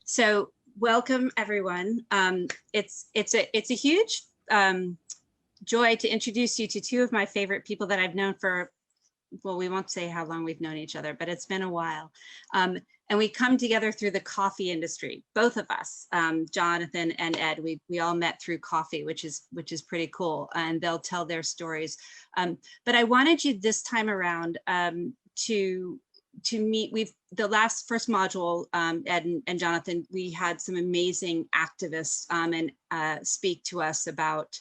So welcome everyone. It's a huge joy to introduce you to two of my favorite people that I've known for, well, we won't say how long we've known each other, but it's been a while. And we come together through the coffee industry, both of us, Jonathan and Ed. We all met through coffee, which is pretty cool, and they'll tell their stories. But I wanted you this time around to meet. The first module, Ed and Jonathan, we had some amazing activists and speak to us about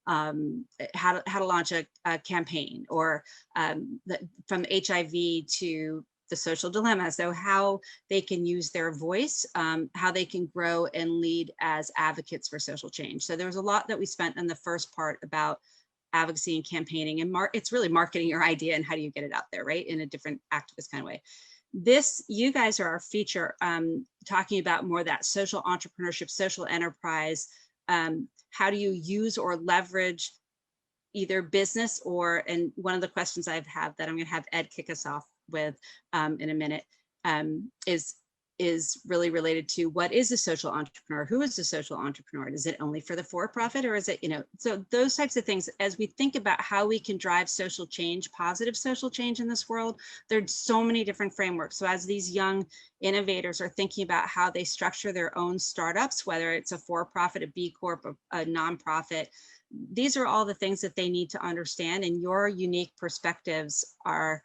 how to launch a campaign, or from HIV to the social dilemma. So how they can use their voice, how they can grow and lead as advocates for social change. So there was a lot that we spent in the first part about advocacy and campaigning, and it's really marketing your idea and how do you get it out there, right, in a different activist kind of way. You guys are our feature, talking about more that social entrepreneurship, social enterprise. How do you use or leverage either business and one of the questions I have that I'm going to have Ed kick us off with in a minute is really related to what is a social entrepreneur? Who is a social entrepreneur? Is it only for the for-profit, or is it, so those types of things, as we think about how we can drive social change, positive social change in this world, there's so many different frameworks. So as these young innovators are thinking about how they structure their own startups, whether it's a for-profit, a B Corp, a nonprofit, these are all the things that they need to understand, and your unique perspectives are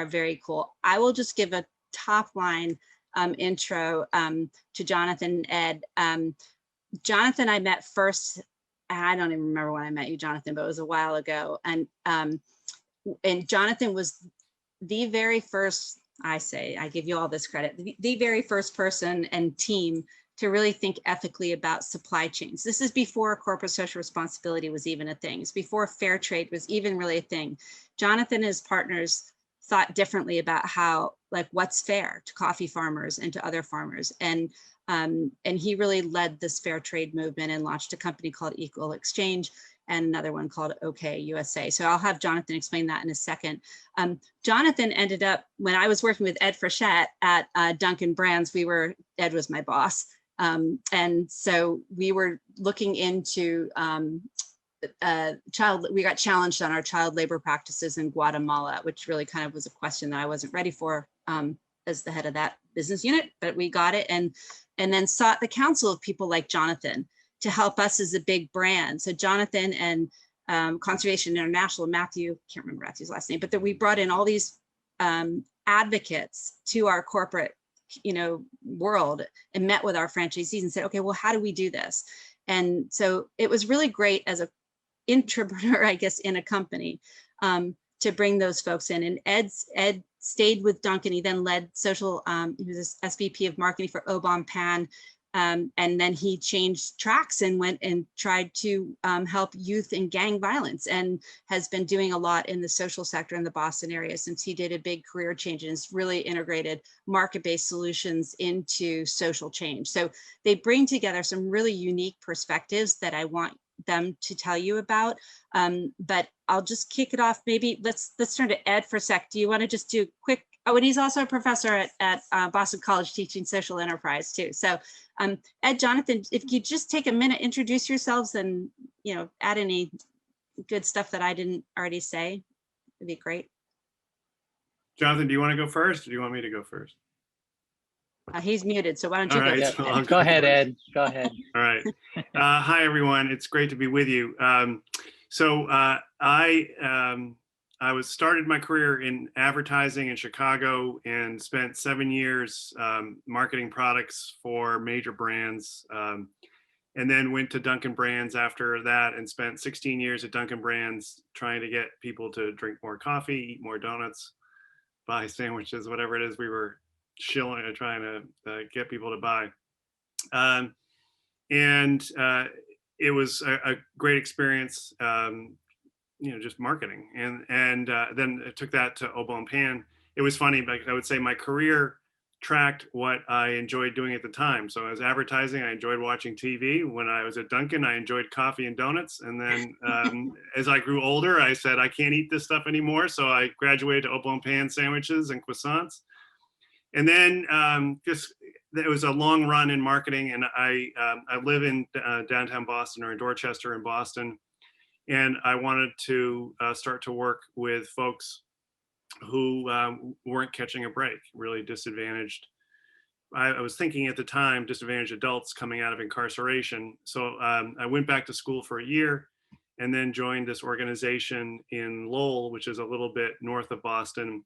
very cool. I will just give a top line intro to Jonathan and Ed. Jonathan, I met first, I don't even remember when I met you, Jonathan, but it was a while ago. And Jonathan was the very first, I give you all this credit, the very first person and team to really think ethically about supply chains. This is before corporate social responsibility was even a thing. It's before fair trade was even really a thing. Jonathan and his partners thought differently about how, like, what's fair to coffee farmers and to other farmers. And he really led this fair trade movement and launched a company called Equal Exchange and another one called OK USA. So I'll have Jonathan explain that in a second. Jonathan ended up, when I was working with Ed Frechette at Dunkin' Brands, Ed was my boss. And so we were looking into we got challenged on our child labor practices in Guatemala, which really kind of was a question that I wasn't ready for as the head of that business unit, but we got it, and then sought the counsel of people like Jonathan to help us as a big brand. So Jonathan and Conservation International, Matthew, can't remember Matthew's last name, but that we brought in all these advocates to our corporate world and met with our franchisees and said, okay, well, how do we do this? And so it was really great as a entrepreneur, I guess, in a company to bring those folks in. And Ed stayed with Dunkin'. He then led social, he was SVP of marketing for Obon Pan. And then he changed tracks and went and tried to help youth in gang violence, and has been doing a lot in the social sector in the Boston area since he did a big career change and has really integrated market-based solutions into social change. So they bring together some really unique perspectives that I want them to tell you about. But I'll just kick it off. Maybe let's turn to Ed for a sec. Do you want to just do a quick, oh, and he's also a professor at Boston College teaching social enterprise too. So Ed, Jonathan, if you just take a minute, introduce yourselves and, add any good stuff that I didn't already say, it'd be great. Jonathan, do you want to go first, or do you want me to go first? He's muted, so why don't you go? Right, so go ahead, Ed. Go ahead. All right. Hi, everyone. It's great to be with you. I started my career in advertising in Chicago and spent 7 years marketing products for major brands, and then went to Dunkin' Brands after that and spent 16 years at Dunkin' Brands trying to get people to drink more coffee, eat more donuts, buy sandwiches, whatever it is we were trying to get people to buy. It was a great experience, just marketing. And then I took that to Obon Pan. It was funny, but I would say my career tracked what I enjoyed doing at the time. So as advertising, I enjoyed watching TV. When I was at Dunkin', I enjoyed coffee and donuts. And then as I grew older, I said, I can't eat this stuff anymore. So I graduated to Obon Pan sandwiches and croissants. And then just it was a long run in marketing, and I live in downtown Boston, or in Dorchester in Boston, and I wanted to start to work with folks who weren't catching a break, really disadvantaged. I was thinking at the time, disadvantaged adults coming out of incarceration. So I went back to school for a year and then joined this organization in Lowell, which is a little bit north of Boston,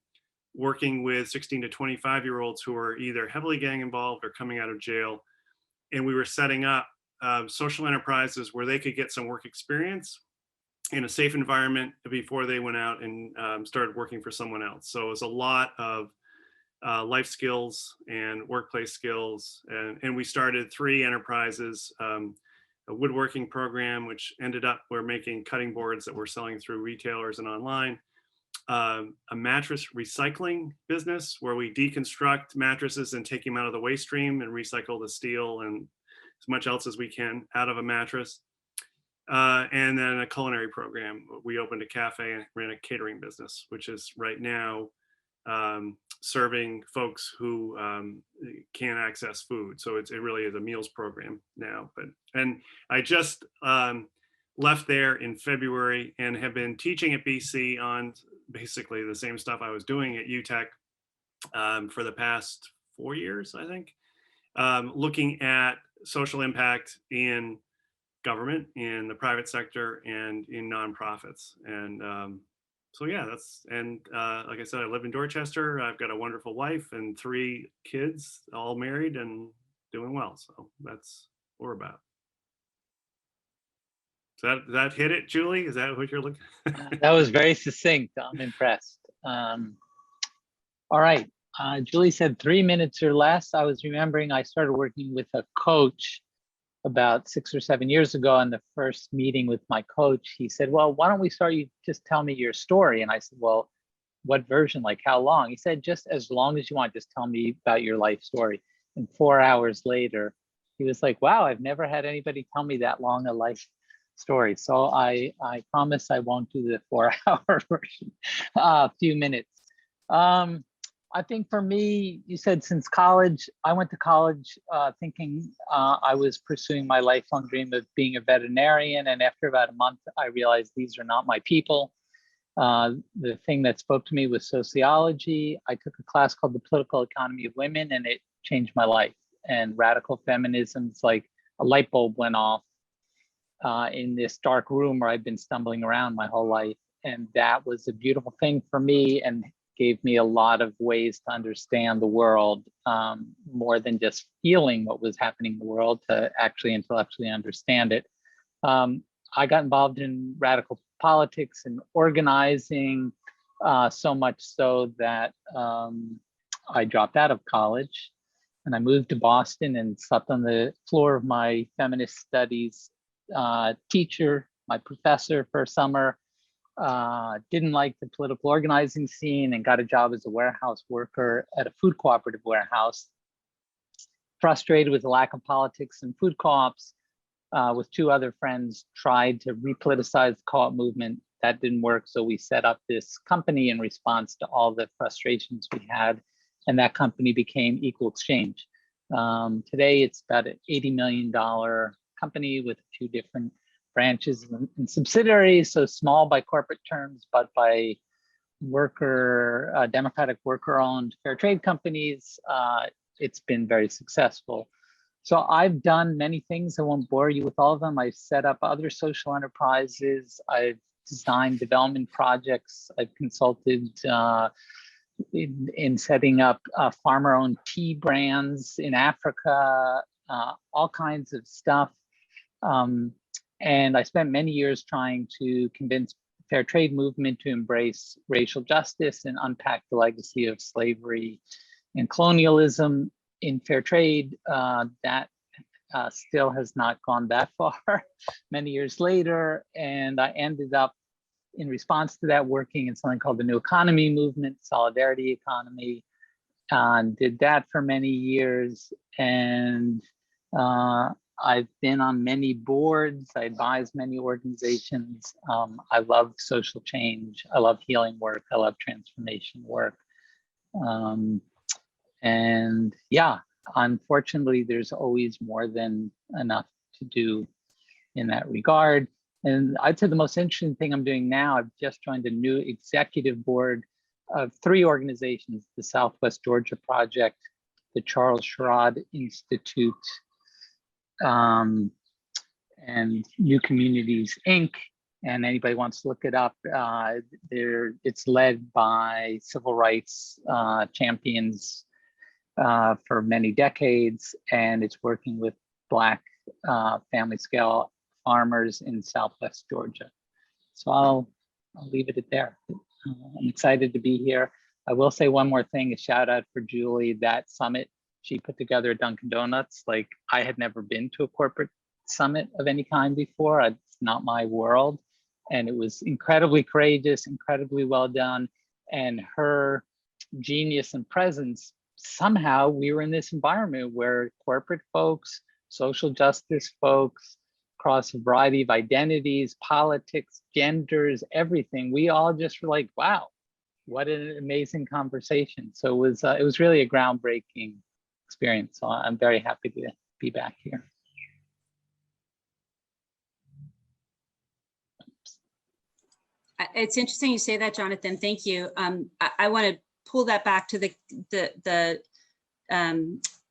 working with 16 to 25-year-olds who are either heavily gang involved or coming out of jail. And we were setting up social enterprises where they could get some work experience in a safe environment before they went out and started working for someone else. So it was a lot of life skills and workplace skills. And we started 3 enterprises, a woodworking program, which ended up, we're making cutting boards that we're selling through retailers and online. A mattress recycling business where we deconstruct mattresses and take them out of the waste stream and recycle the steel and as much else as we can out of a mattress. And then a culinary program. We opened a cafe and ran a catering business, which is right now serving folks who can't access food. So it really is a meals program now. And I just left there in February and have been teaching at BC on basically the same stuff I was doing at UTEC for the past 4 years, I think, looking at social impact in government, in the private sector, and in nonprofits. And so yeah, like I said, I live in Dorchester. I've got a wonderful wife and 3 kids, all married and doing well. So that's what we're about. Does that hit it, Julie? Is that what you're looking? That was very succinct. I'm impressed. All right. Julie said 3 minutes or less. I was remembering I started working with a coach about 6 or 7 years ago. And the first meeting with my coach, he said, well, why don't we start, you just tell me your story. And I said, well, what version, like how long? He said, just as long as you want, just tell me about your life story. And 4 hours later, he was like, wow, I've never had anybody tell me that long a life story. So I promise I won't do the 4-hour version, a few minutes. I think for me, you said since college, I went to college thinking I was pursuing my lifelong dream of being a veterinarian. And after about a month, I realized these are not my people. The thing that spoke to me was sociology. I took a class called The Political Economy of Women, and it changed my life. And radical feminism, it's like a light bulb went off in this dark room where I've been stumbling around my whole life. And that was a beautiful thing for me and gave me a lot of ways to understand the world, more than just feeling what was happening in the world, to actually intellectually understand it. I got involved in radical politics and organizing, so much so that I dropped out of college and I moved to Boston and slept on the floor of my feminist studies teacher, my professor, for a summer. Didn't like the political organizing scene and got a job as a warehouse worker at a food cooperative warehouse. Frustrated with the lack of politics in food co-ops, with 2 other friends, tried to repoliticize the co-op movement. That didn't work, so we set up this company in response to all the frustrations we had, and that company became Equal Exchange. Today, it's about an $80 million company with a few different branches and subsidiaries, so small by corporate terms, but by democratic worker-owned fair trade companies, it's been very successful. So I've done many things. I won't bore you with all of them. I've set up other social enterprises. I've designed development projects. I've consulted in setting up farmer-owned tea brands in Africa, all kinds of stuff. And I spent many years trying to convince the fair trade movement to embrace racial justice and unpack the legacy of slavery and colonialism in fair trade. That still has not gone that far many years later. And I ended up, in response to that, working in something called the New Economy Movement, Solidarity Economy, and did that for many years. And I've been on many boards. I advise many organizations. I love social change. I love healing work. I love transformation work. And yeah, unfortunately, there's always more than enough to do in that regard. And I'd say the most interesting thing I'm doing now, I've just joined a new executive board of 3 organizations: the Southwest Georgia Project, the Charles Sherrod Institute, and New Communities, Inc. And anybody wants to look it up, it's led by civil rights champions for many decades, and it's working with Black family scale farmers in Southwest Georgia. So I'll leave it at there. I'm excited to be here. I will say one more thing, a shout out for Julie. That summit she put together at Dunkin' Donuts, like I had never been to a corporate summit of any kind before. It's not my world. And it was incredibly courageous, incredibly well done. And her genius and presence, somehow we were in this environment where corporate folks, social justice folks, across a variety of identities, politics, genders, everything, we all just were like, wow, what an amazing conversation. So it was really a groundbreaking experience. So I'm very happy to be back here. It's interesting you say that, Jonathan. Thank you. I want to pull that back to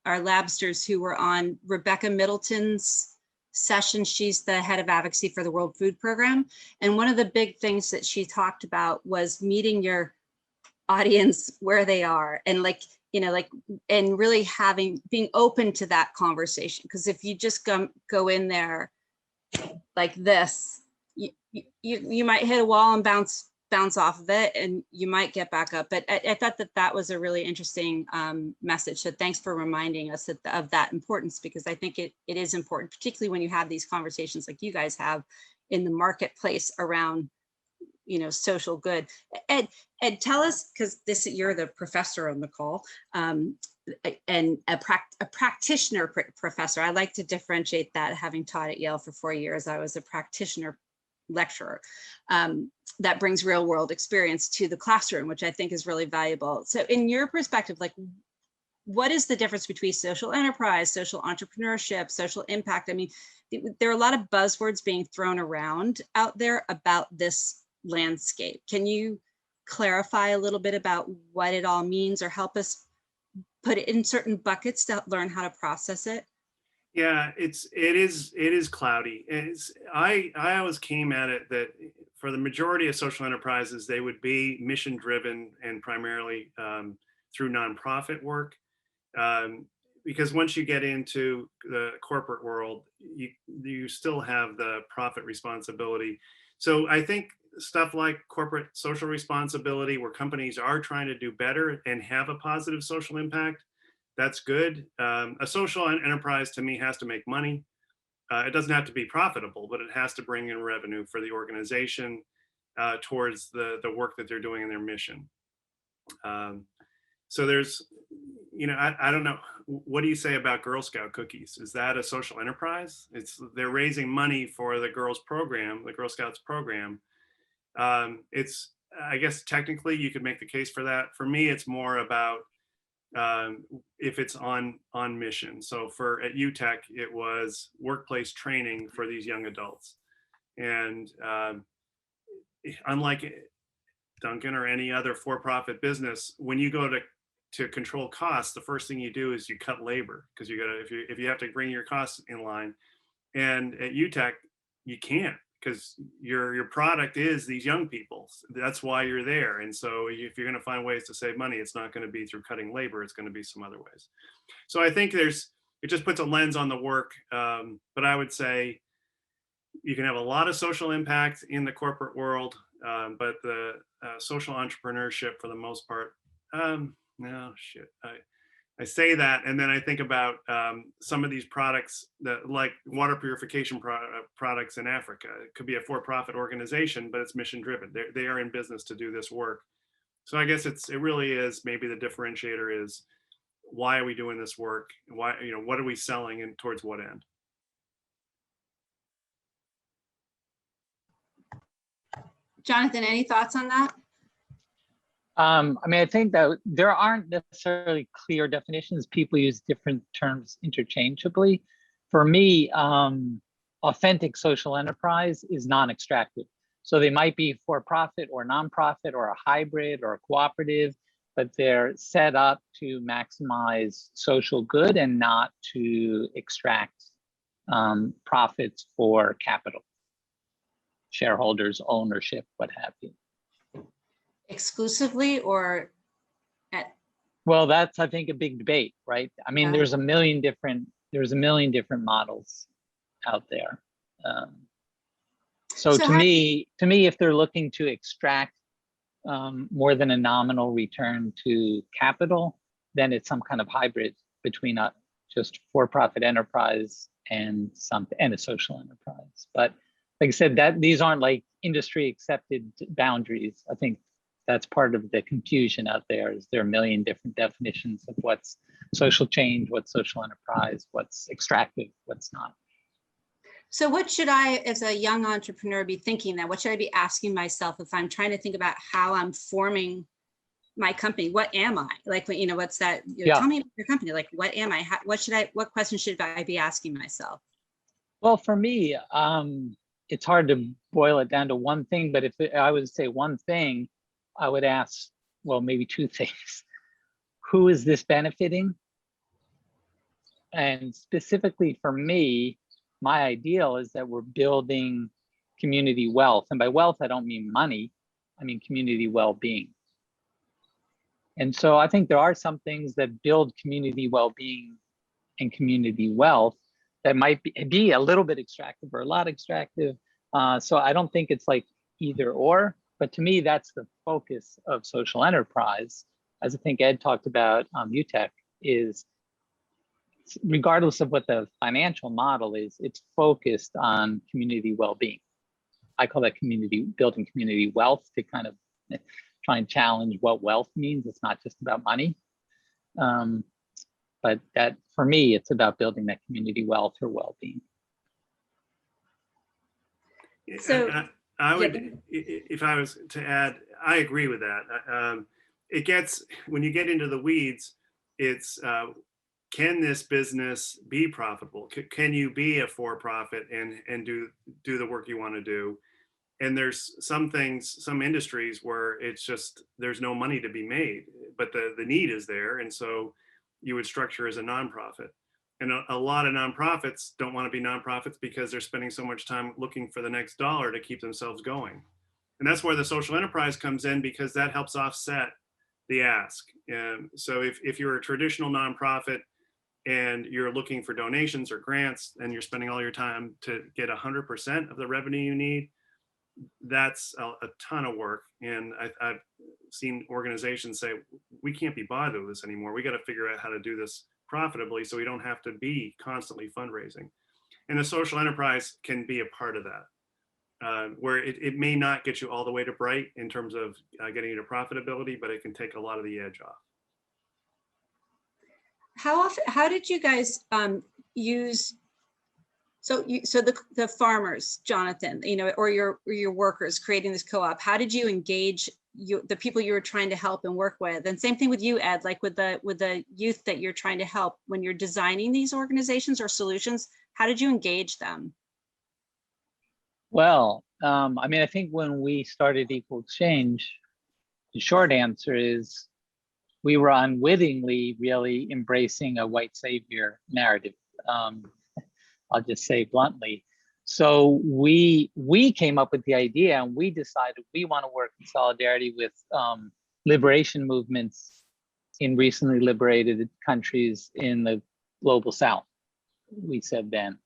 our labsters who were on Rebecca Middleton's session. She's the head of advocacy for the World Food Program. And one of the big things that she talked about was meeting your audience where they are, and and really being open to that conversation. Because if you just go in there like this, you might hit a wall and bounce off of it, and you might get back up. But I thought that was a really interesting message. So thanks for reminding us of that importance, because I think it is important, particularly when you have these conversations like you guys have in the marketplace around, social good. Ed, tell us, because you're the professor on the call, and a practitioner professor. I like to differentiate that, having taught at Yale for 4 years. I was a practitioner lecturer that brings real world experience to the classroom, which I think is really valuable. So in your perspective, what is the difference between social enterprise, social entrepreneurship, social impact? I mean, there are a lot of buzzwords being thrown around out there about this landscape. Can you clarify a little bit about what it all means, or help us put it in certain buckets to learn how to process it? Yeah, it is cloudy. I always came at it that for the majority of social enterprises, they would be mission driven and primarily through nonprofit work. Because once you get into the corporate world, you still have the profit responsibility. So I think stuff like corporate social responsibility, where companies are trying to do better and have a positive social impact, that's good. A social enterprise to me has to make money. It doesn't have to be profitable, but it has to bring in revenue for the organization towards the work that they're doing in their mission. So there's, I don't know. What do you say about Girl Scout cookies? Is that a social enterprise? They're raising money for the girls program, the Girl Scouts program. I guess technically you could make the case for that. For me, it's more about if it's on mission. So at UTEC, it was workplace training for these young adults. And unlike Dunkin' or any other for-profit business, when you go to control costs, the first thing you do is you cut labor, because if you have to bring your costs in line. And at UTEC, you can't, because your product is these young people. That's why you're there. And so if you're going to find ways to save money, it's not going to be through cutting labor. It's going to be some other ways. So I think it just puts a lens on the work. But I would say you can have a lot of social impact in the corporate world, but the social entrepreneurship, for the most part, no shit. I say that, and then I think about some of these products that, like water purification products in Africa. It could be a for-profit organization, but it's mission driven. They are in business to do this work. So I guess it really is, maybe the differentiator is, why are we doing this work? Why, what are we selling, and towards what end? Jonathan, any thoughts on that? I mean, I think that there aren't necessarily clear definitions. People use different terms interchangeably. For me, authentic social enterprise is non-extractive. So they might be for profit or nonprofit or a hybrid or a cooperative, but they're set up to maximize social good and not to extract profits for capital, shareholders, ownership, what have you. Exclusively or at? Well, that's, I think, a big debate, right? I mean, Yeah. there's a million different models out there. So to me, if they're looking to extract more than a nominal return to capital, then it's some kind of hybrid between a just for-profit enterprise and a social enterprise. But like I said, that these aren't like industry accepted boundaries. I think that's part of the confusion out there. Is there are a million different definitions of what's social change, what's social enterprise, what's extractive, what's not. So what should I, as a young entrepreneur, be thinking then? What should I be asking myself if I'm trying to think about how I'm forming my company? What am I? Like, you know, what's that? You know, Yeah. Tell me about your company. Like, what am I? What questions should I be asking myself? Well, for me, it's hard to boil it down to one thing, but if I would say one thing, I would ask, well, maybe two things. Who is this benefiting? And specifically for me, my ideal is that we're building community wealth. And by wealth, I don't mean money, I mean community well-being. And so I think there are some things that build community well-being and community wealth that might be a little bit extractive or a lot extractive. So I don't think it's like either or, but to me, that's the focus of social enterprise. As I think Ed talked about UTEC, is regardless of what the financial model is, it's focused on community well-being. I call that building community wealth, to kind of try and challenge what wealth means. It's not just about money. But that, for me, it's about building that community wealth or well-being. So I would, if I was to add, I agree with that. It gets, when you get into the weeds, it's, can this business be profitable? Can you be a for-profit and do the work you want to do? And there's some things, some industries where it's just, there's no money to be made, but the need is there. And so you would structure as a nonprofit. And a lot of nonprofits don't want to be nonprofits because they're spending so much time looking for the next dollar to keep themselves going. And that's where the social enterprise comes in, because that helps offset the ask. So if you're a traditional nonprofit and you're looking for donations or grants and you're spending all your time to get 100% of the revenue you need, that's a ton of work. And I've seen organizations say, we can't be bothered with this anymore. We got to figure out how to do this profitably so we don't have to be constantly fundraising. And the social enterprise can be a part of that, where it may not get you all the way to bright in terms of getting you to profitability, but it can take a lot of the edge off. How did you guys use, so the farmers, Jonathan, you know, or your workers creating this co-op, how did you engage the people you were trying to help and work with? And same thing with you, Ed, like with the youth that you're trying to help, when you're designing these organizations or solutions, how did you engage them? Well, I mean, I think when we started Equal Exchange, the short answer is we were unwittingly really embracing a white savior narrative. I'll just say bluntly. So we came up with the idea, and we decided we want to work in solidarity with liberation movements in recently liberated countries in the global South, we said then.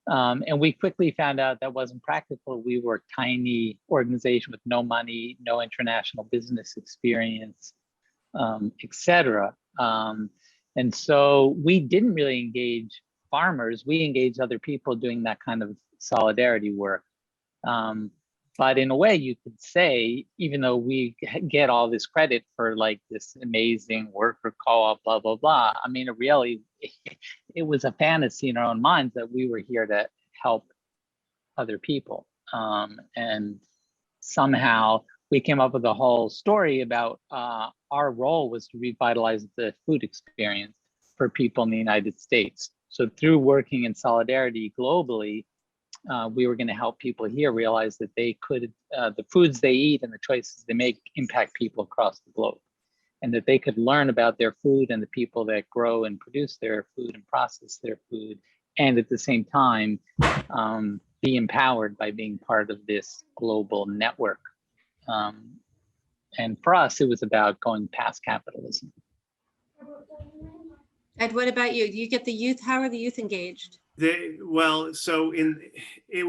And we quickly found out that wasn't practical. We were a tiny organization with no money, no international business experience, etc. And so we didn't really engage farmers. We engaged other people doing that kind of solidarity work. But in a way, you could say, even though we get all this credit for like this amazing worker co-op, blah, blah, blah, I mean, it was a fantasy in our own minds that we were here to help other people. And somehow we came up with a whole story about our role was to revitalize the food experience for people in the United States. So through working in solidarity globally, we were going to help people here realize that they could, the foods they eat and the choices they make impact people across the globe, and that they could learn about their food and the people that grow and produce their food and process their food, and at the same time, be empowered by being part of this global network. And for us, it was about going past capitalism. Ed, what about you? Do you get the youth? How are the youth engaged? It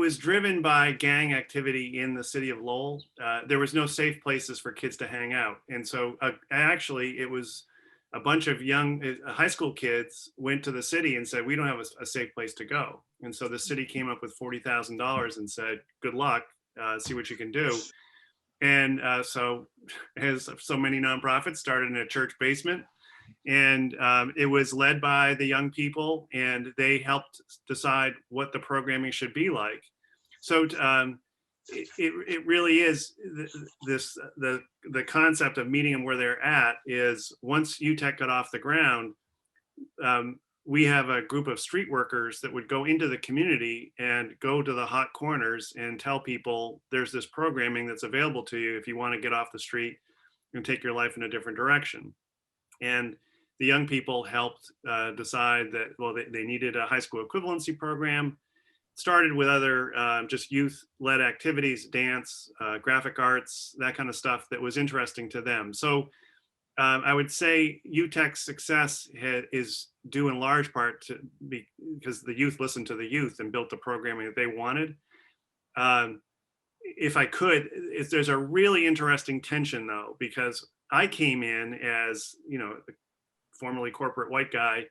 was driven by gang activity in the city of Lowell. There was no safe places for kids to hang out. And so actually it was a bunch of young high school kids went to the city and said, we don't have a safe place to go. And so the city came up with $40,000 and said, good luck, see what you can do. And so as so many nonprofits started in a church basement, and it was led by the young people, and they helped decide what the programming should be like. So it really is the concept of meeting them where they're at is once UTEC got off the ground, we have a group of street workers that would go into the community and go to the hot corners and tell people there's this programming that's available to you if you want to get off the street and take your life in a different direction. And the young people helped decide that, well, they needed a high school equivalency program. Started with other just youth-led activities, dance, graphic arts, that kind of stuff that was interesting to them. So I would say UTEC's success is due in large part to because the youth listened to the youth and built the programming that they wanted. If I could, there's a really interesting tension though, because I came in as, you know, formerly corporate white guy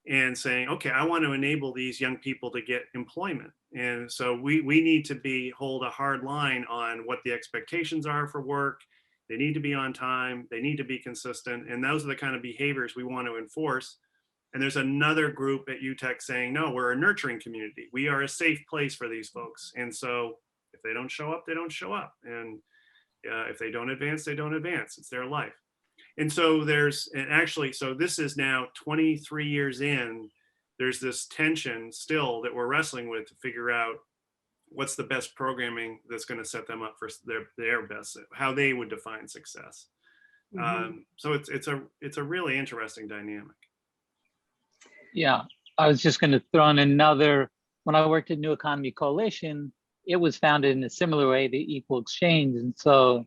and saying, okay, I want to enable these young people to get employment. And so we need to hold a hard line on what the expectations are for work. They need to be on time. They need to be consistent. And those are the kind of behaviors we want to enforce. And there's another group at UTEC saying, no, we're a nurturing community. We are a safe place for these folks. And so if they don't show up, they don't show up. And if they don't advance, they don't advance. It's their life. And so so this is now 23 years in, there's this tension still that we're wrestling with to figure out what's the best programming that's going to set them up for their best, how they would define success. Mm-hmm. So it's a really interesting dynamic. Yeah, I was just going to throw in another, when I worked at New Economy Coalition, it was founded in a similar way, the Equal Exchange. And so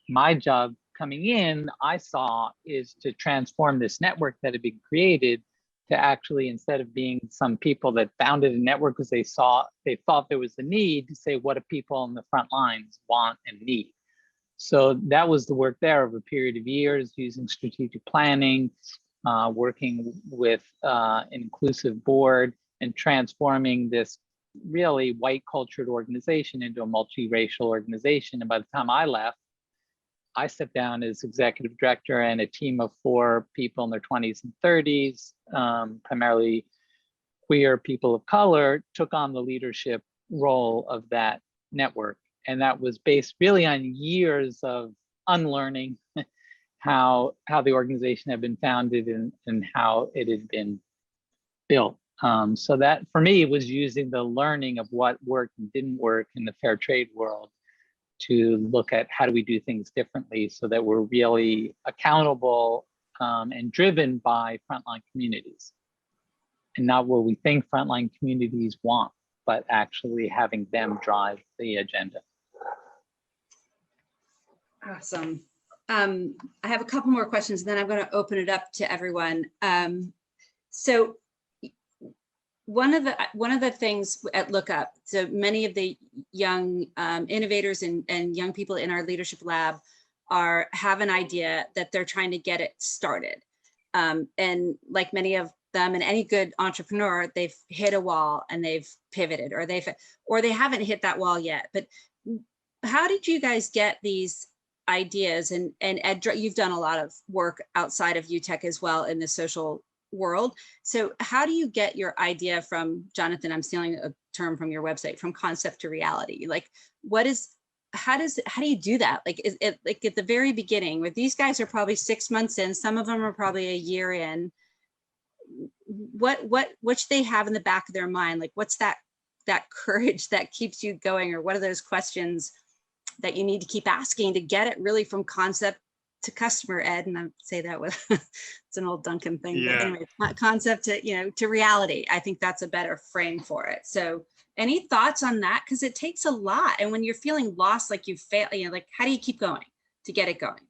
my job coming in, I saw, is to transform this network that had been created to actually, instead of being some people that founded a network because they thought there was a need, to say, what do people on the front lines want and need? So that was the work there over a period of years, using strategic planning, working with an inclusive board, and transforming this really white cultured organization into a multiracial organization. And by the time I left, I stepped down as executive director, and a team of 4 people in their 20s and 30s, primarily queer people of color, took on the leadership role of that network. And that was based really on years of unlearning how the organization had been founded and how it had been built. So that for me was using the learning of what worked and didn't work in the fair trade world to look at how do we do things differently so that we're really accountable and driven by frontline communities, and not what we think frontline communities want, but actually having them drive the agenda. Awesome. I have a couple more questions, and then I'm going to open it up to everyone. So one of the things at Lookup, so many of the young innovators and young people in our leadership lab have an idea that they're trying to get it started. And like many of them and any good entrepreneur, they've hit a wall and they've pivoted, or they haven't hit that wall yet. But how did you guys get these ideas? And Ed, you've done a lot of work outside of UTEC as well in the social world. So how do you get your idea from, Jonathan, I'm stealing a term from your website, from concept to reality? Like, what is how do you do that? Like, is it like at the very beginning where these guys are probably 6 months in, some of them are probably a year in, what should they have in the back of their mind? Like, what's that courage that keeps you going? Or what are those questions that you need to keep asking to get it really from concept to customer, Ed? And I say that with, it's an old Duncan thing, Yeah. but anyway, not concept to, to reality. I think that's a better frame for it. So any thoughts on that? Because it takes a lot. And when you're feeling lost, like you fail, like, how do you keep going to get it going?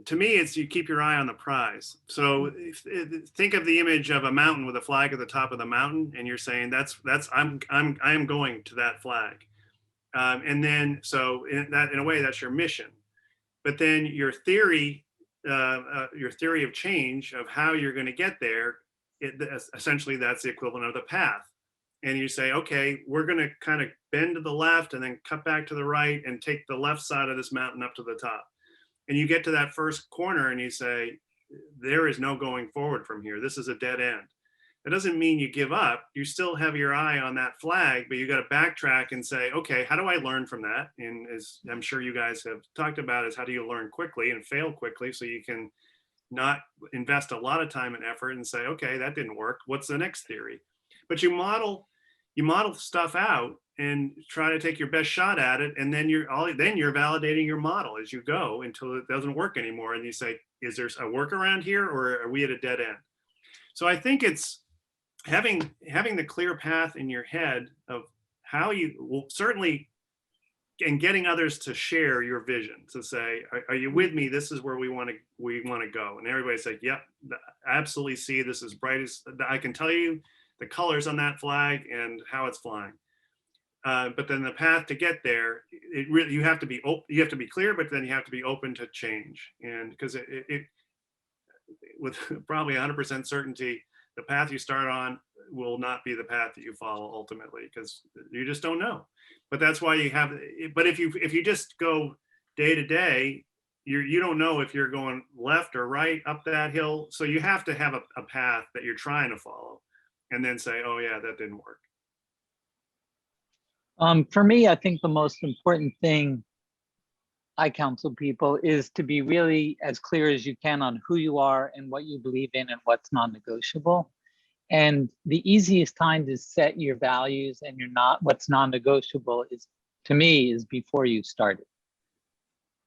To me, it's you keep your eye on the prize. So think of the image of a mountain with a flag at the top of the mountain, and you're saying I'm going to that flag. And then, so in a way, that's your mission. But then your theory of change of how you're going to get there, essentially that's the equivalent of the path. And you say, okay, we're going to kind of bend to the left and then cut back to the right and take the left side of this mountain up to the top. And you get to that first corner and you say, there is no going forward from here. This is a dead end. It doesn't mean you give up. You still have your eye on that flag, but you got to backtrack and say, okay, how do I learn from that? And as I'm sure you guys have talked about, is how do you learn quickly and fail quickly so you can not invest a lot of time and effort and say, okay, that didn't work. What's the next theory? But you model stuff out and try to take your best shot at it, and then you're validating your model as you go until it doesn't work anymore, and you say, is there a workaround here, or are we at a dead end? So I think it's having the clear path in your head of how you will certainly, and getting others to share your vision, to say, are you with me? This is where we want to go. And everybody's like, yep, absolutely, see, this is bright as I can tell you the colors on that flag and how it's flying. But then the path to get there, you have to be clear, but then you have to be open to change. And because it with probably 100% certainty, the path you start on will not be the path that you follow ultimately, because you just don't know. But that's why you have. But if you just go day to day, you don't know if you're going left or right up that hill. So you have to have a path that you're trying to follow, and then say, oh yeah, that didn't work. For me, I think the most important thing I counsel people is to be really as clear as you can on who you are and what you believe in and what's non-negotiable. And the easiest time to set your values and what's non-negotiable is, to me, is before you start it.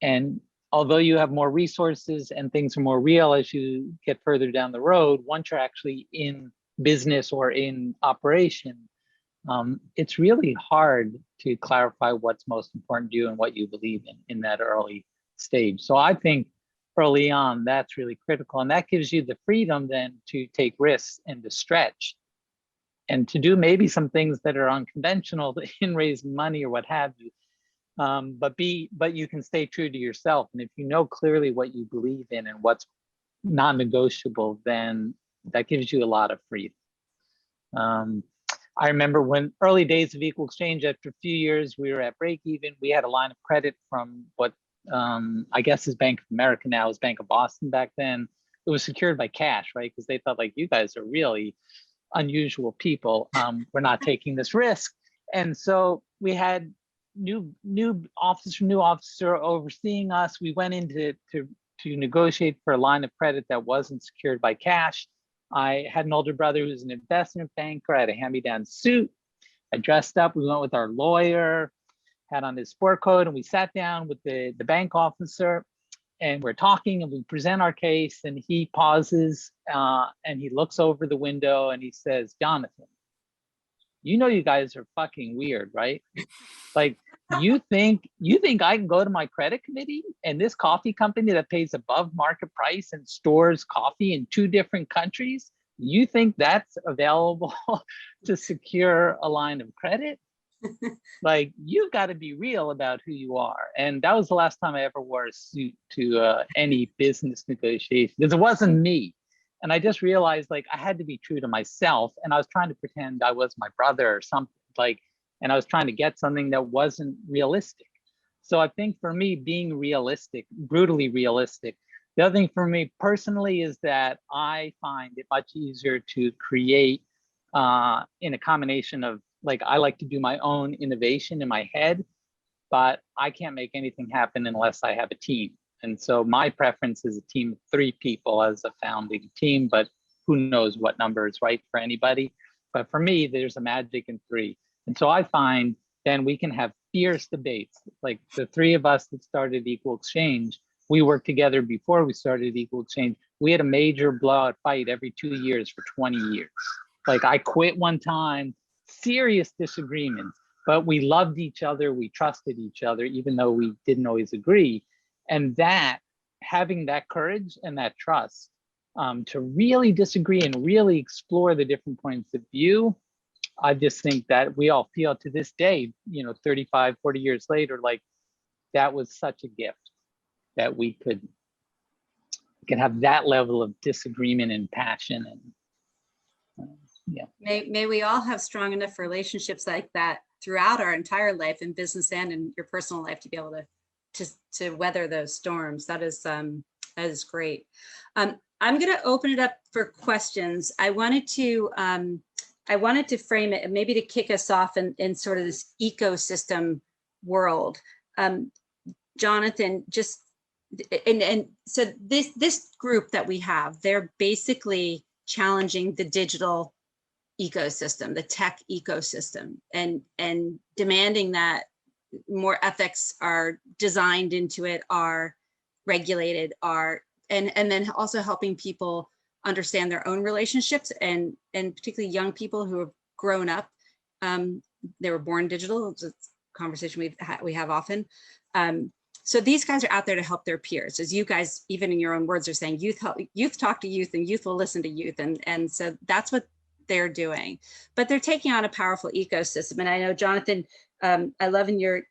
And although you have more resources and things are more real as you get further down the road, once you're actually in business or in operation, it's really hard to clarify what's most important to you and what you believe in that early stage. So I think early on, that's really critical. And that gives you the freedom then to take risks and to stretch and to do maybe some things that are unconventional in raising money or what have you. But you can stay true to yourself. And if you know clearly what you believe in and what's non-negotiable, then that gives you a lot of freedom. I remember when early days of Equal Exchange, after a few years, we were at break even. We had a line of credit from what I guess is Bank of America now, is Bank of Boston back then. It was secured by cash, right? Because they thought, like, you guys are really unusual people. We're not taking this risk. And so we had new officer overseeing us. We went into to negotiate for a line of credit that wasn't secured by cash. I had an older brother who was an investment banker. I had a hand-me-down suit. I dressed up. We went with our lawyer, had on his sport coat, and we sat down with the bank officer, and we're talking, and we present our case, and he pauses, and he looks over the window, and he says, Jonathan, you know you guys are fucking weird, right? Like, you think I can go to my credit committee and this coffee company that pays above market price and stores coffee in 2 different countries, you think that's available to secure a line of credit? Like, you've got to be real about who you are. And that was the last time I ever wore a suit to any business negotiation, because it wasn't me. And I just realized, like, I had to be true to myself, and I was trying to pretend I was my brother or something, like, and I was trying to get something that wasn't realistic. So I think for me, being realistic, brutally realistic. The other thing for me personally is that I find it much easier to create in a combination of, like, I like to do my own innovation in my head. but I can't make anything happen unless I have a team. And so my preference is a team of 3 people as a founding team, but who knows what number is right for anybody. But for me, there's a magic in 3. And so I find then we can have fierce debates. Like the 3 of us that started Equal Exchange, we worked together before we started Equal Exchange. We had a major blowout fight every 2 years for 20 years. Like I quit one time, serious disagreements, but we loved each other, we trusted each other, even though we didn't always agree. And that, having that courage and that trust to really disagree and really explore the different points of view, I just think that we all feel to this day, 35, 40 years later, like that was such a gift that we could have that level of disagreement and passion. And yeah. May we all have strong enough relationships like that throughout our entire life in business and in your personal life to be able to weather those storms. That is great. I'm going to open it up for questions. I wanted to frame it, and maybe to kick us off in sort of this ecosystem world. Jonathan, just and so this group that we have, they're basically challenging the digital ecosystem, the tech ecosystem, and demanding that more ethics are designed into it, are regulated, and then also helping people understand their own relationships, and particularly young people who have grown up. They were born digital. It's a conversation we have often. So these guys are out there to help their peers, as you guys, even in your own words, are saying, youth talk to youth, and youth will listen to youth, and so that's what they're doing. But they're taking on a powerful ecosystem. And I know, Jonathan, I love in your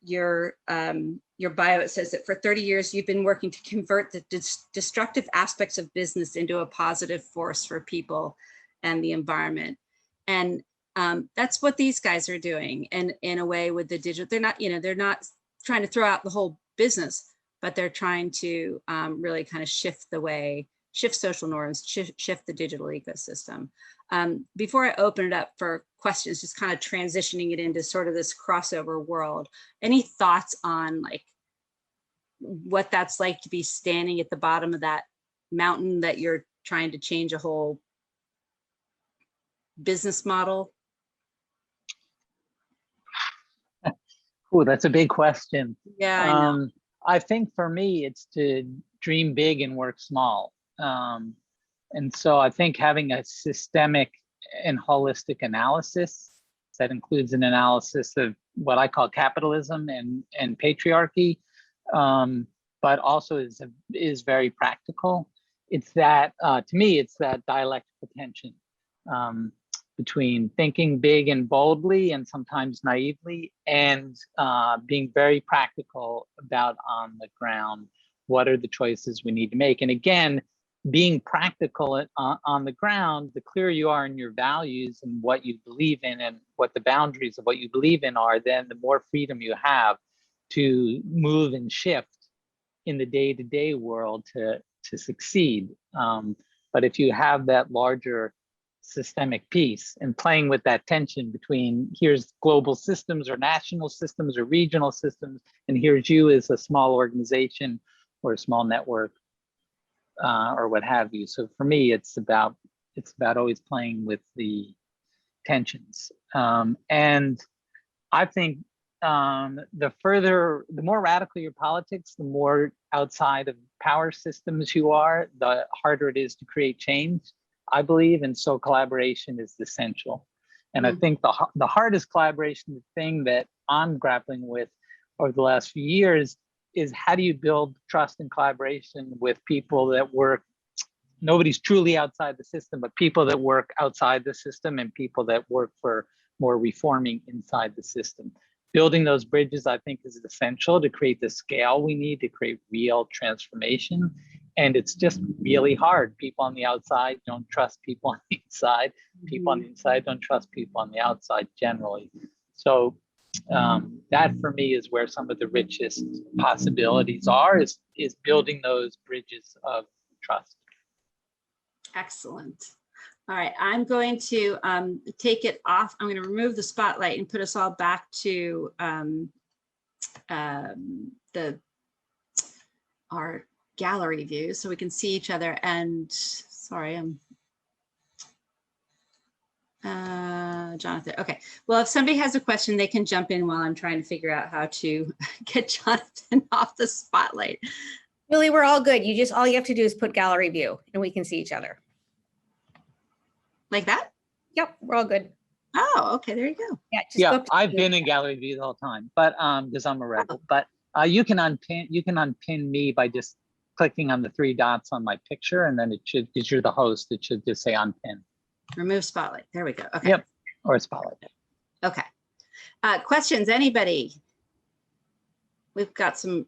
bio, it says that for 30 years, you've been working to convert the destructive aspects of business into a positive force for people and the environment. And that's what these guys are doing. And in a way with the digital, they're not trying to throw out the whole business, but they're trying to really kind of shift social norms, shift the digital ecosystem. Before I open it up for questions, just kind of transitioning it into sort of this crossover world, any thoughts on like what that's like to be standing at the bottom of that mountain that you're trying to change a whole business model? Oh, that's a big question. Yeah, I know. I think for me, it's to dream big and work small. And so I think having a systemic and holistic analysis that includes an analysis of what I call capitalism and patriarchy, but also is very practical. It's that, to me, it's that dialectical tension between thinking big and boldly and sometimes naively, and being very practical about on the ground, what are the choices we need to make. And again, being practical on the ground, the clearer you are in your values and what you believe in and what the boundaries of what you believe in are, then the more freedom you have to move and shift in the day-to-day world to succeed. But if you have that larger systemic piece and playing with that tension between here's global systems or national systems or regional systems, and here's you as a small organization or a small network, or what have you. So for me, it's about always playing with the tensions. And I think the more radical your politics, the more outside of power systems you are, the harder it is to create change, I believe. And so collaboration is essential. And I think the hardest collaboration thing that I'm grappling with over the last few years is how do you build trust and collaboration with people that work, nobody's truly outside the system, but people that work outside the system and people that work for more reforming inside the system. Building those bridges, I think, is essential to create the scale we need to create real transformation. And it's just really hard. People on the outside don't trust people on the inside. People on the inside don't trust people on the outside generally. So that for me is where some of the richest possibilities are, is building those bridges of trust. Excellent. All right, I'm going to take it off. I'm going to remove the spotlight and put us all back to our gallery view so we can see each other. And sorry, I'm Jonathan. Okay. Well, if somebody has a question, they can jump in while I'm trying to figure out how to get Jonathan off the spotlight. Really, we're all good. All you have to do is put gallery view and we can see each other. Like that? Yep, we're all good. Oh, okay. There you go. Yeah, just go Yeah, up to I've been in gallery view the whole time, but because I'm a rebel. But you can unpin me by just clicking on the 3 dots on my picture, and then it should, because you're the host, it should just say unpin. Remove spotlight. There we go. Okay. Yep, or spotlight. Okay. Questions, anybody? We've got some.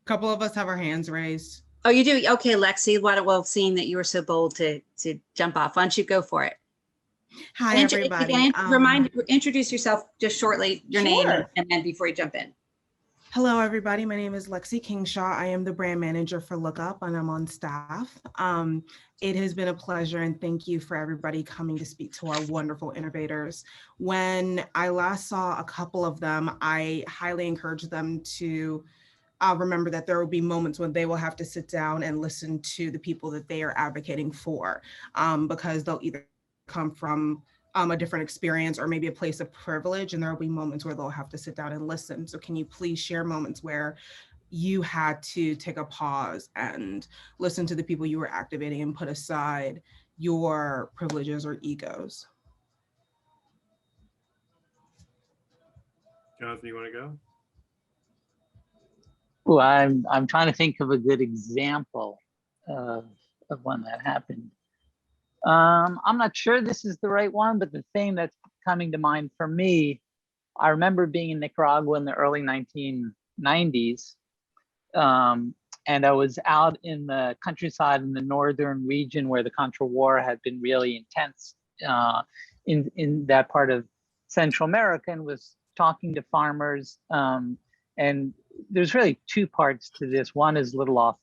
Couple of us have our hands raised. Oh, you do? Okay, Lexi, well, seeing that you were so bold to jump off, why don't you go for it? Hi, And everybody. again, introduce yourself just shortly, your name, and then before you jump in. Hello, everybody. My name is Lexi Kingshaw. I am the brand manager for Lookup, and I'm on staff. It has been a pleasure, and thank you for everybody coming to speak to our wonderful innovators. When I last saw a couple of them, I highly encourage them to remember that there will be moments when they will have to sit down and listen to the people that they are advocating for, because they'll either come from a different experience or maybe a place of privilege, and there will be moments where they'll have to sit down and listen. So can you please share moments where you had to take a pause and listen to the people you were activating and put aside your privileges or egos? Jonathan, you want to go? Well, I'm trying to think of a good example of when that happened. I'm not sure this is the right one, but the thing that's coming to mind for me, I remember being in Nicaragua in the early 1990s, and I was out in the countryside in the northern region where the Contra War had been really intense in that part of Central America, and was talking to farmers. And there's really 2 parts to this. One is a little off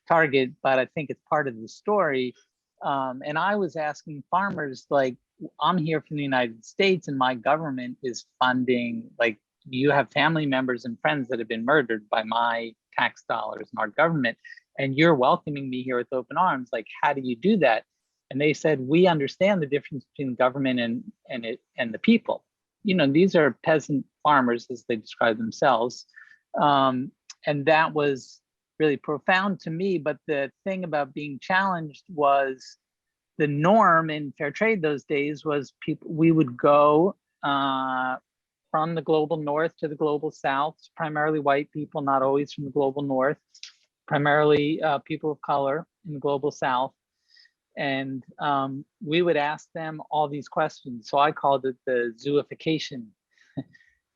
target, but I think it's part of the story. And I was asking farmers, like, I'm here from the United States and my government is funding, like, you have family members and friends that have been murdered by my tax dollars and our government, and you're welcoming me here with open arms. Like, how do you do that? And they said, we understand the difference between government and the people. You know, these are peasant farmers, as they describe themselves. And that was really profound to me. But the thing about being challenged was the norm in fair trade those days was we would go from the global north to the global south, primarily white people, not always from the global north, primarily people of color in the global south. And we would ask them all these questions. So I called it the zooification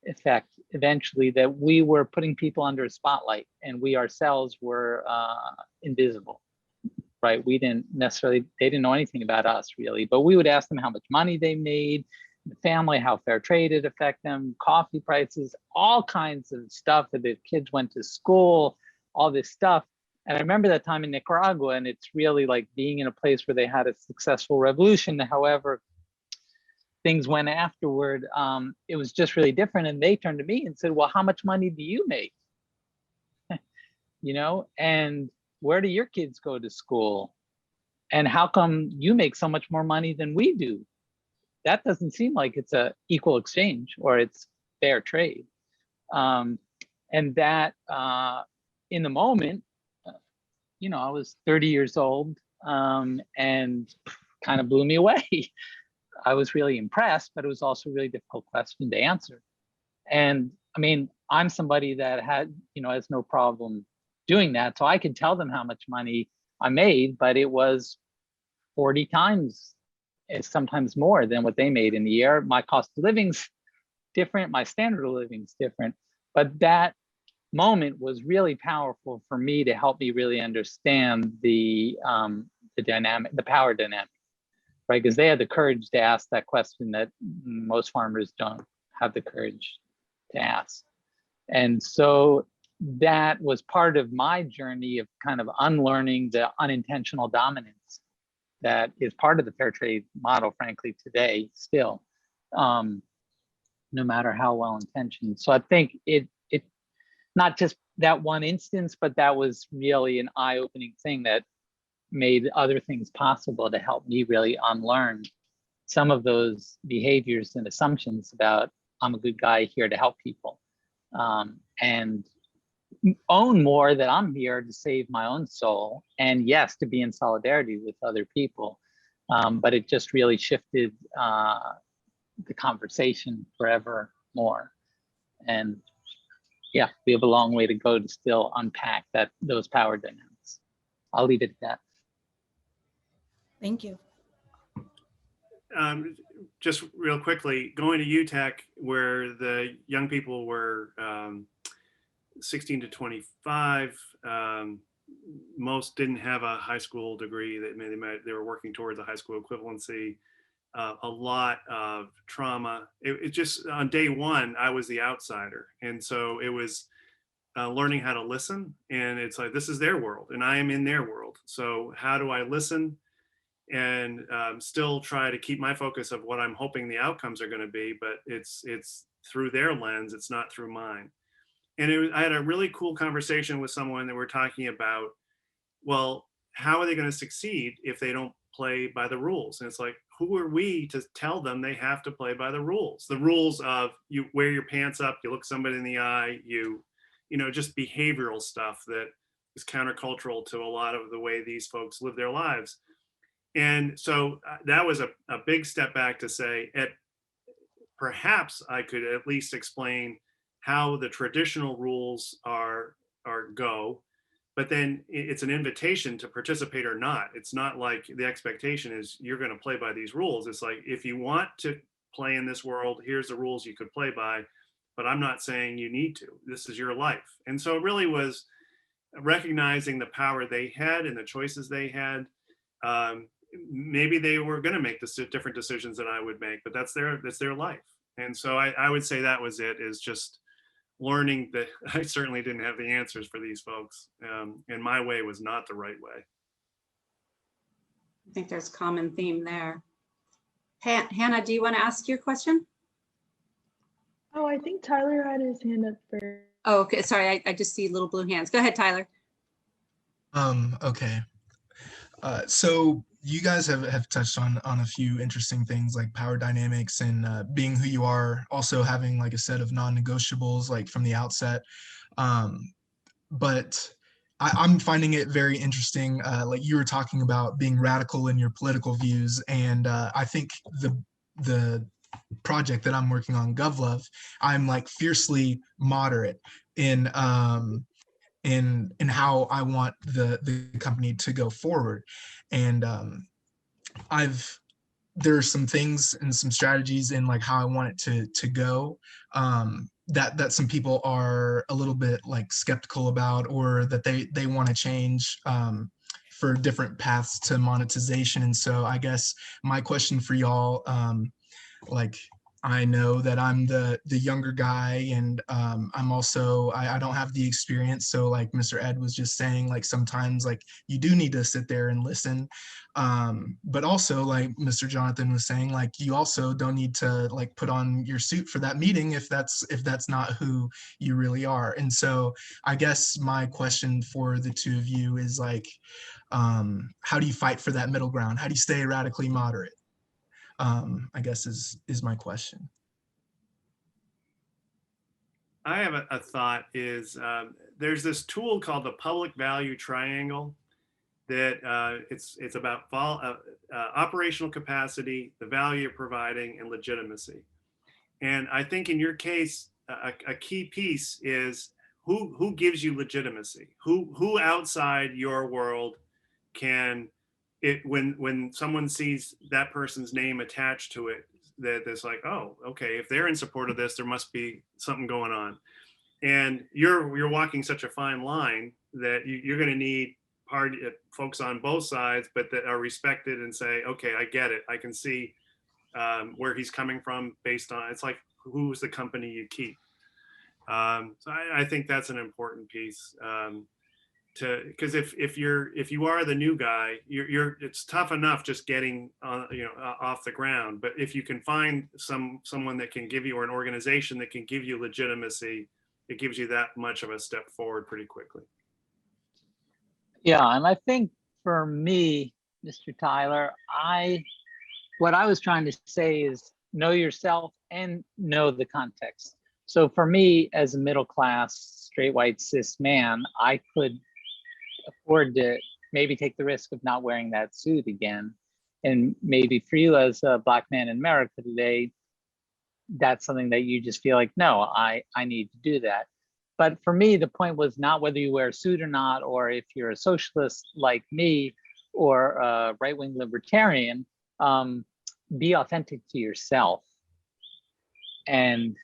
effect, eventually, that we were putting people under a spotlight and we ourselves were invisible, right? They didn't know anything about us really, but we would ask them how much money they made, the family, how fair trade had affected them, coffee prices, all kinds of stuff, that the kids went to school, all this stuff. And I remember that time in Nicaragua, and it's really like being in a place where they had a successful revolution. However, things went afterward. It was just really different. And they turned to me and said, well, how much money do you make? You know, and where do your kids go to school? And how come you make so much more money than we do? That doesn't seem like it's a equal exchange or it's fair trade. And that in the moment, you know, I was 30 years old and kind of blew me away. I was really impressed, but it was also a really difficult question to answer. And I mean, I'm somebody that has no problem doing that. So I could tell them how much money I made, but it was 40 times, sometimes more than what they made in the year. My cost of living's different, my standard of living's different, but that moment was really powerful for me to help me really understand the dynamic, the power dynamic, right? Because they had the courage to ask that question that most farmers don't have the courage to ask. And so that was part of my journey of kind of unlearning the unintentional dominance that is part of the fair trade model, frankly, today still. no matter how well intentioned. So I think it not just that one instance, but that was really an eye-opening thing that made other things possible to help me really unlearn some of those behaviors and assumptions about I'm a good guy here to help people, and own more that I'm here to save my own soul, and yes, to be in solidarity with other people. But it just really shifted the conversation forever more. And yeah, we have a long way to go to still unpack those power dynamics. I'll leave it at that. Thank you. Just real quickly, going to UTEC, where the young people were 16 to 25, most didn't have a high school degree. They were working towards a high school equivalency. A lot of trauma. It just, on day one, I was the outsider, and so it was learning how to listen. And it's like, this is their world, and I am in their world. So how do I listen and still try to keep my focus of what I'm hoping the outcomes are going to be, but it's through their lens, it's not through mine. And I had a really cool conversation with someone that we're talking about, well, how are they going to succeed if they don't play by the rules? And it's like, who are we to tell them they have to play by the rules? The rules of you wear your pants up, you look somebody in the eye, you know, just behavioral stuff that is countercultural to a lot of the way these folks live their lives. And so that was a big step back to say, perhaps I could at least explain how the traditional rules are go, but then it's an invitation to participate or not. It's not like the expectation is you're going to play by these rules. It's like, if you want to play in this world, here's the rules you could play by, but I'm not saying you need to. This is your life. And so it really was recognizing the power they had and the choices they had. Maybe they were going to make different decisions than I would make, but that's their life. And so I would say that was it, is just learning that I certainly didn't have the answers for these folks. And my way was not the right way. I think there's a common theme there. Hannah, do you want to ask your question? Oh, I think Tyler had his hand up first. Oh, okay. Sorry, I just see little blue hands. Go ahead, Tyler. Okay. So you guys have touched on a few interesting things like power dynamics and being who you are, also having like a set of non-negotiables like from the outset. But I'm finding it very interesting. Like you were talking about being radical in your political views, and I think the project that I'm working on, GovLove, I'm like fiercely moderate in how I want the company to go forward. And there are some things and some strategies in like how I want it to go that some people are a little bit like skeptical about, or that they want to change for different paths to monetization. And so I guess my question for y'all, like, I know that I'm the younger guy, and I'm also, I don't have the experience. So like Mr. Ed was just saying, like sometimes like you do need to sit there and listen. But also like Mr. Jonathan was saying, like you also don't need to like put on your suit for that meeting if that's not who you really are. And so I guess my question for the two of you is like, how do you fight for that middle ground? How do you stay radically moderate? I guess is my question. I have a thought is there's this tool called the public value triangle that it's about operational capacity, the value you're providing, and legitimacy. And I think in your case, a key piece is who gives you legitimacy? Who outside your world can when someone sees that person's name attached to it, that it's like, oh, okay, if they're in support of this, there must be something going on. And you're walking such a fine line that you're going to need folks on both sides, but that are respected and say, okay, I get it. I can see where he's coming from based on, it's like, who's the company you keep? So I think that's an important piece because if you are the new guy, it's tough enough just getting off the ground. But if you can find someone that can give you, or an organization that can give you legitimacy, it gives you that much of a step forward pretty quickly. Yeah, and I think for me, Mr. Tyler, what I was trying to say is know yourself and know the context. So for me, as a middle class, straight white cis man, I could afford to maybe take the risk of not wearing that suit again. And maybe for you as a Black man in America today, that's something that you just feel like, no, I need to do that. But for me, the point was not whether you wear a suit or not, or if you're a socialist like me or a right-wing libertarian, be authentic to yourself and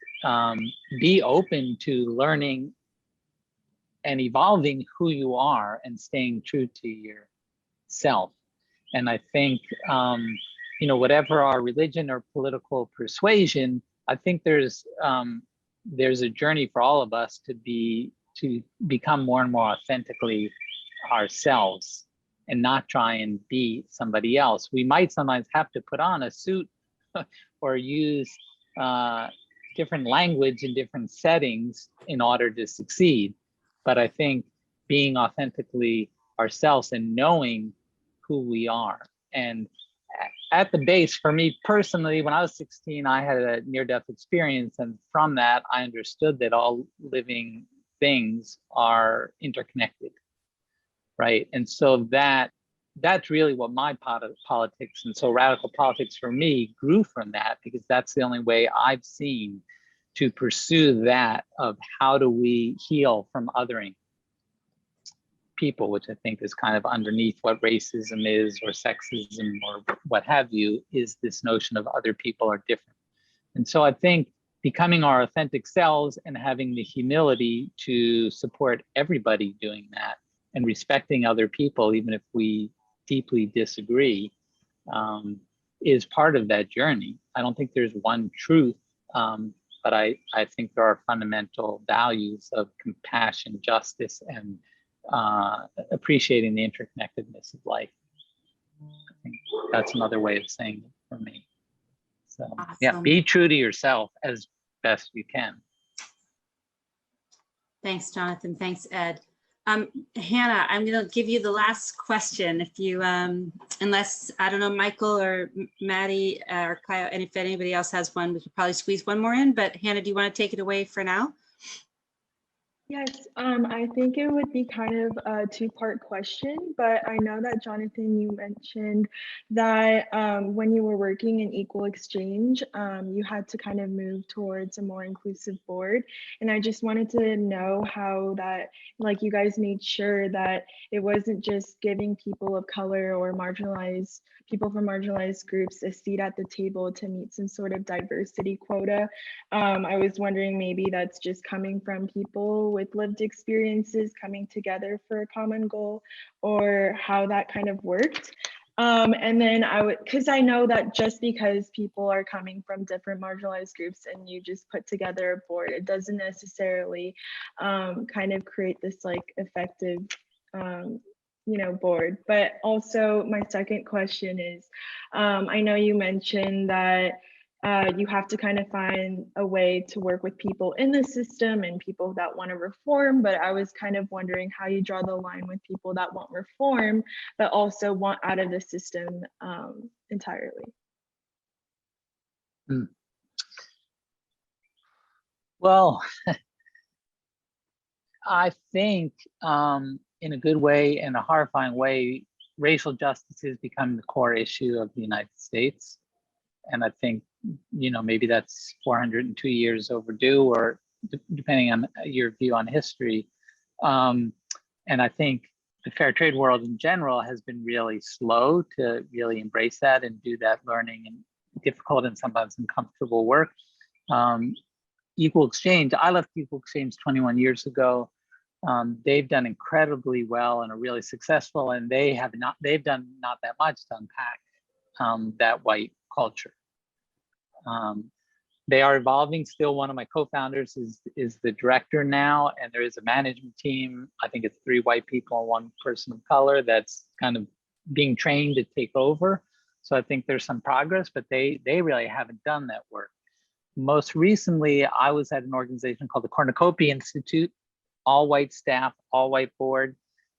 be open to learning and evolving who you are and staying true to yourself. And I think, whatever our religion or political persuasion, I think there's a journey for all of us to become more and more authentically ourselves and not try and be somebody else. We might sometimes have to put on a suit or use different language in different settings in order to succeed. But I think being authentically ourselves and knowing who we are. And at the base, for me personally, when I was 16, I had a near-death experience. And from that, I understood that all living things are interconnected, right? And so that's really what my politics and so radical politics for me grew from that, because that's the only way I've seen to pursue that of how do we heal from othering people, which I think is kind of underneath what racism is or sexism or what have you, is this notion of other people are different. And so I think becoming our authentic selves and having the humility to support everybody doing that and respecting other people, even if we deeply disagree, is part of that journey. I don't think there's one truth, but I think there are fundamental values of compassion, justice, and appreciating the interconnectedness of life. I think that's another way of saying it for me. So yeah, Awesome. be true to yourself as best you can. Thanks, Jonathan. Thanks, Ed. Hannah, I'm going to give you the last question. If you, unless, I don't know, Michael or Maddie or Kyle, and if anybody else has one, we could probably squeeze one more in. But Hannah, do you want to take it away for now? Yes, I think it would be kind of a two-part question, but I know that Jonathan, you mentioned that when you were working in equal exchange, you had to kind of move towards a more inclusive board. And I just wanted to know how that, like, you guys made sure that it wasn't just giving people of color or marginalized people from marginalized groups a seat at the table to meet some sort of diversity quota. I was wondering, maybe that's just coming from people with lived experiences coming together for a common goal, or how that kind of worked. And then because I know that just because people are coming from different marginalized groups and you just put together a board, it doesn't necessarily kind of create this like effective board. But also my second question is, I know you mentioned that you have to kind of find a way to work with people in the system and people that want to reform, but I was kind of wondering how you draw the line with people that want reform, but also want out of the system entirely. Well, I think in a good way and a horrifying way, racial justice is becoming the core issue of the United States. And I think, maybe that's 402 years overdue, or depending on your view on history. And I think the fair trade world in general has been really slow to really embrace that and do that learning and difficult and sometimes uncomfortable work. Equal exchange, I left Equal Exchange 21 years ago. They've done incredibly well and are really successful, and they've done not that much to unpack that white culture. They are evolving still. One of my co-founders is the director now, and there is a management team. I think it's 3 white people and 1 person of color that's kind of being trained to take over. So I think there's some progress, but they really haven't done that work. Most recently, I was at an organization called the Cornucopia Institute, all white staff, all white board.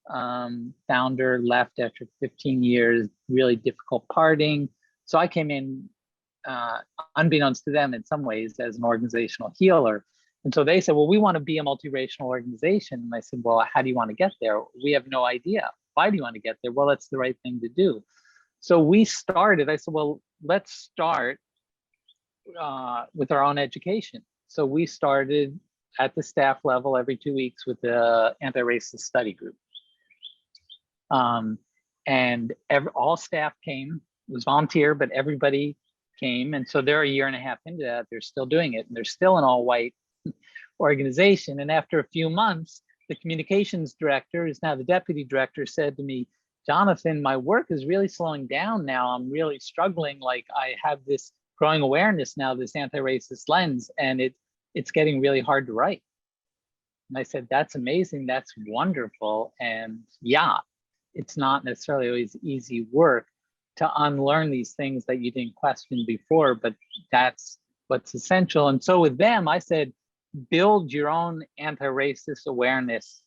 Founder left after 15 years, really difficult parting. So I came in, unbeknownst to them in some ways, as an organizational healer. And so they said, well, we want to be a multiracial organization. And I said, well, how do you want to get there? We have no idea. Why do you want to get there? Well, that's the right thing to do. So we started, I said, well, let's start with our own education. So we started at the staff level every 2 weeks with the anti-racist study group. And all staff came. It was volunteer, but everybody came. And so they're a year and a half into that. They're still doing it. And they're still an all-white organization. And after a few months, the communications director, who's now the deputy director, said to me, Jonathan, my work is really slowing down now. I'm really struggling. Like, I have this growing awareness now, this anti-racist lens, and it's getting really hard to write. And I said, that's amazing. That's wonderful. And yeah, it's not necessarily always easy work to unlearn these things that you didn't question before, but that's what's essential. And so with them, I said, build your own anti-racist awareness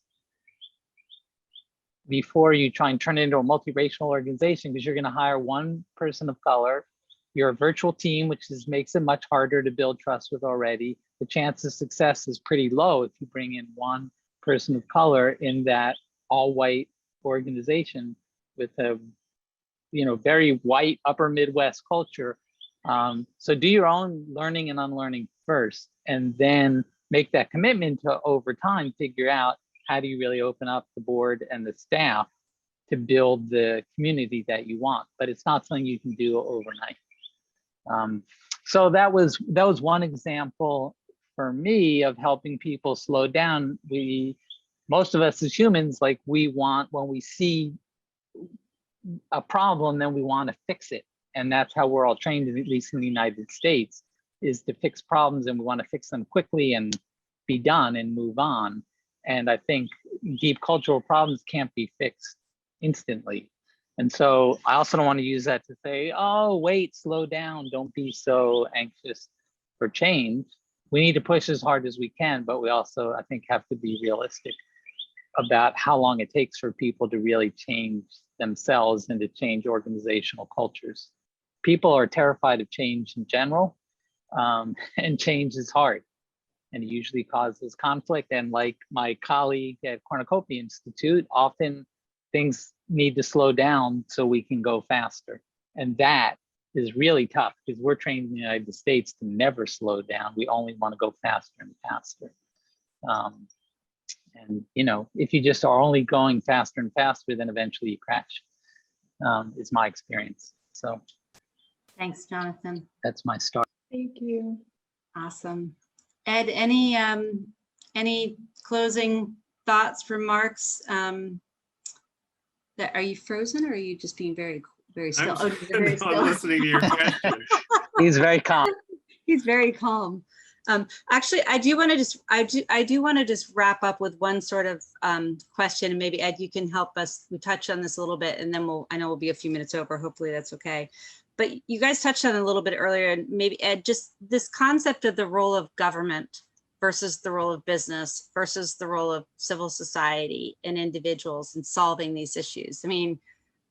before you try and turn it into a multiracial organization, because you're going to hire 1 person of color. You're a virtual team, which makes it much harder to build trust with already. The chance of success is pretty low if you bring in 1 person of color in that all-white organization with a very white upper Midwest culture. So do your own learning and unlearning first, and then make that commitment to over time figure out how do you really open up the board and the staff to build the community that you want. But it's not something you can do overnight. So that was one example for me of helping people slow down. Most of us as humans, like, we want, when we see a problem, then we want to fix it. And that's how we're all trained, at least in the United States, is to fix problems, and we want to fix them quickly and be done and move on. And I think deep cultural problems can't be fixed instantly. And so I also don't want to use that to say, oh, wait, slow down. Don't be so anxious for change. We need to push as hard as we can, but we also, I think, have to be realistic about how long it takes for people to really change themselves and to change organizational cultures. People are terrified of change in general, and change is hard, and it usually causes conflict. And like my colleague at Cornucopia Institute, often things need to slow down so we can go faster. And that is really tough, because we're trained in the United States to never slow down. We only want to go faster and faster. And if you just are only going faster and faster, then eventually you crash, is my experience. So Thanks, Jonathan. that's my start. Thank you. Awesome. Ed, any closing thoughts, remarks? Are you frozen, or are you just being very, very still? I'm, You're very I'm still. listening to your question. He's very calm. He's very calm. Actually, I do want to just wrap up with one sort of question, and maybe Ed, you can help us. We touched on this a little bit, and then I know we'll be a few minutes over. Hopefully that's okay. But you guys touched on it a little bit earlier, and maybe Ed, just this concept of the role of government versus the role of business versus the role of civil society and individuals in solving these issues. I mean,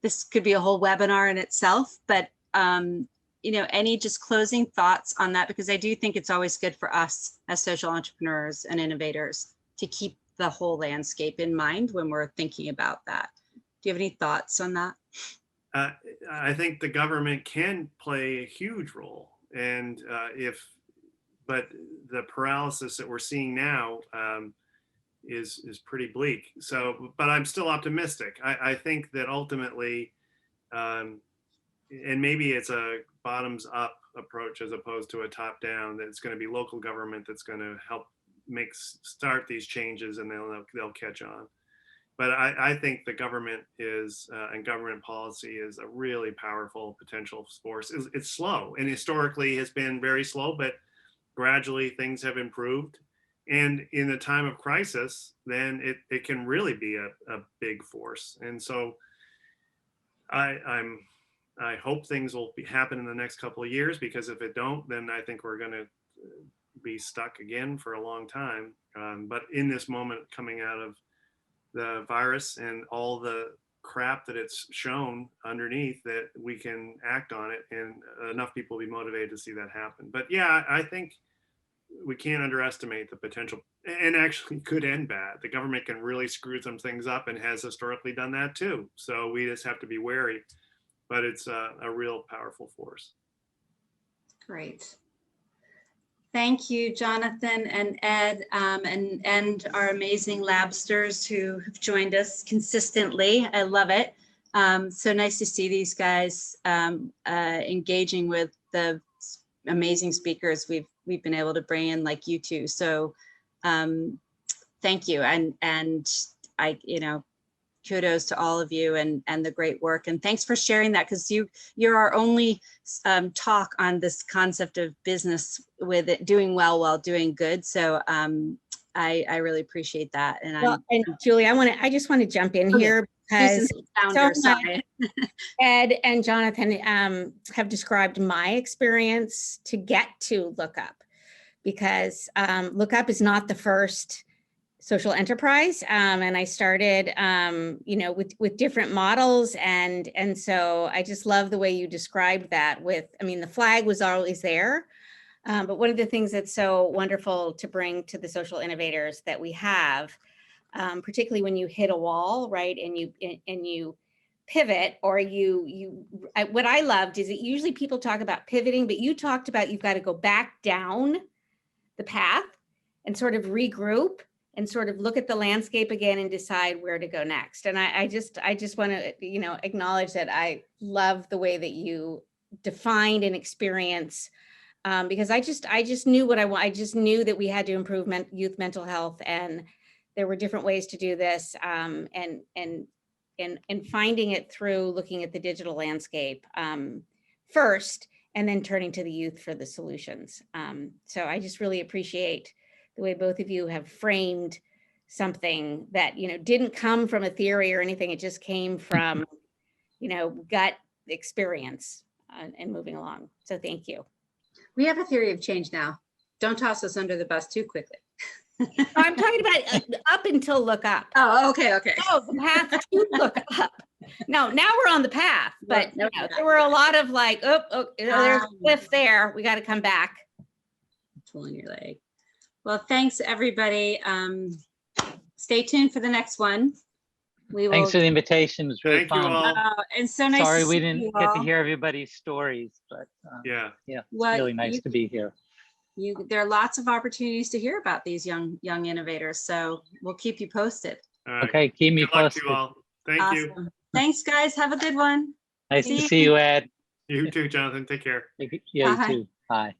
this could be a whole webinar in itself, but any just closing thoughts on that? Because I do think it's always good for us as social entrepreneurs and innovators to keep the whole landscape in mind when we're thinking about that. Do you have any thoughts on that? I think the government can play a huge role, and but the paralysis that we're seeing now is pretty bleak. So, but I'm still optimistic. I think that ultimately, and maybe it's a bottoms up approach as opposed to a top down, that it's going to be local government that's going to help start these changes, and they'll catch on. But I think the government is and government policy is a really powerful potential force. It's slow, and historically has been very slow, but gradually things have improved. And in a time of crisis, then it can really be a big force. And so I hope things will happen in the next couple of years, because if it don't, then I think we're going to be stuck again for a long time. But in this moment, coming out of the virus and all the crap that it's shown underneath, that we can act on it, and enough people will be motivated to see that happen. But yeah, I think we can't underestimate the potential, and actually good and bad. The government can really screw some things up and has historically done that too. So we just have to be wary, but it's a real powerful force. Great. Thank you, Jonathan and Ed, and our amazing Labsters who have joined us consistently. I love it. So nice to see these guys engaging with the amazing speakers we've been able to bring in, like you two. So thank you, and I, kudos to all of you and the great work, and thanks for sharing that, because you're our only talk on this concept of business with it doing well while doing good. So I really appreciate that. And Well, and Julie, I just want to jump in here, because founder, so sorry. Ed and Jonathan have described my experience to get to Lookup, because Lookup is not the first social enterprise, and I started, with different models, and so I just love the way you described that. The flag was always there, but one of the things that's so wonderful to bring to the social innovators that we have, particularly when you hit a wall, right, and you pivot, or what I loved is that usually people talk about pivoting, but you talked about you've got to go back down the path and sort of regroup and sort of look at the landscape again and decide where to go next. And I just want to, acknowledge that I love the way that you defined an experience, because I just knew what I want. I just knew that we had to improve youth mental health, and there were different ways to do this, and finding it through looking at the digital landscape first, and then turning to the youth for the solutions. So I just really appreciate the way both of you have framed something that, didn't come from a theory or anything. It just came from, gut experience and moving along. So thank you. We have a theory of change now. Don't toss us under the bus too quickly. I'm talking about up until Lookup. Oh, okay. Oh, the path to Lookup. No, now we're on the path, but there were a lot of like, there's a cliff there. We got to come back. Pulling your leg. Well, thanks everybody. Stay tuned for the next one. Thanks for the invitation. It was really Thank you fun. all. And so nice. Sorry to we see didn't you get all. to hear everybody's stories, but Yeah. it's Well, really nice to be here. There are lots of opportunities to hear about these young innovators. So we'll keep you posted. All right. Okay, keep me Good luck to posted. you all. Thank you. Awesome. Thanks, guys. Have a good one. Nice See to you. see you, Ed. You too, Jonathan. Take care. Yeah, you Bye. too. Bye.